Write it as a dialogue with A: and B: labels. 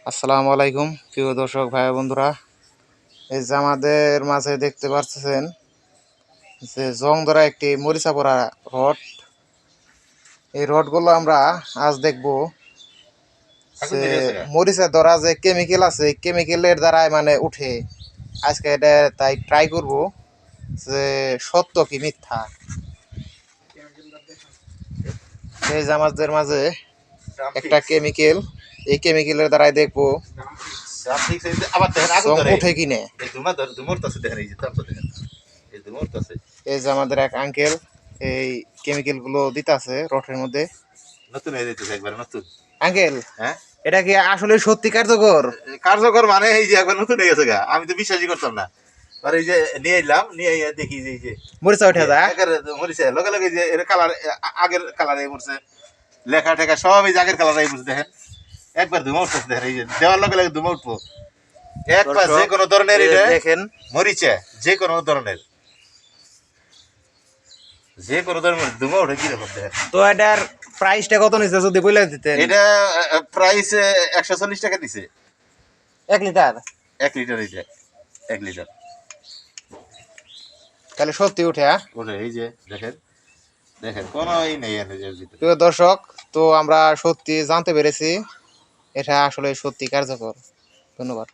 A: আসসালামু আলাইকুম প্রিয় দর্শক ভাই বন্ধুরা, এই যে আমাদের মাঝে দেখতে পাচ্ছেন যে জং ধরা একটি মরিচা পড়া রড। এই রডগুলো আমরা আজ দেখব যে মরিচা ধরা যে কেমিক্যাল আছে, কেমিক্যালের দ্বারাই মানে উঠে। আজকে এটা তাই ট্রাই করব যে সত্য কি মিথ্যা। এই যে আমাদের মাঝে একটা কেমিক্যাল, এই কেমিক্যালের দ্বারাই দেখবো উঠে কিনে। এই যে আমাদের এক আঙ্কেল এই কেমিক্যাল গুলো দিতেছে রটের মধ্যে।
B: নতুন হয়ে যেতেছে একবার নতুন।
A: আঙ্কেল,
B: হ্যাঁ,
A: এটা কি আসলে সত্যি কার্যকর?
B: কার্যকর মানে এই যে একবার নতুন হয়ে গেছে গা, আমি তো বিশ্বাসই করতাম না। আর এই যে নিয়ে এলাম, নিয়ে দেখি যে এই যে
A: মরিচা উঠে যায়,
B: মরিচে লগে লগে যে এর কালার আগের কালারে মরছে, লেখা টেখা সব এই যে আগের কালারে মরছে। দেখেন একবার ধুমা উঠতেছে, দেখেন এই যে দেওয়ার লগে লগে ধুমা উঠবো একবার। যে কোনো ধরনের এটা
A: দেখেন
B: মরিচে যে কোনো ধরনের ধুমা উঠে কিরকম দেখেন।
A: তো এটার প্রাইসটা কত নিচ্ছে যদি বলে দিতেন?
B: এটা প্রাইস 140 টাকা দিছে
A: 1 লিটার।
B: 1 লিটার, এটা 1 লিটার।
A: তাহলে সত্যি উঠে?
B: ওটা এই যে দেখেন, দেখেন কোনো নেই
A: প্রিয় দর্শক, তো আমরা সত্যি জানতে পেরেছি এটা আসলে সত্যি কার্যকর। ধন্যবাদ।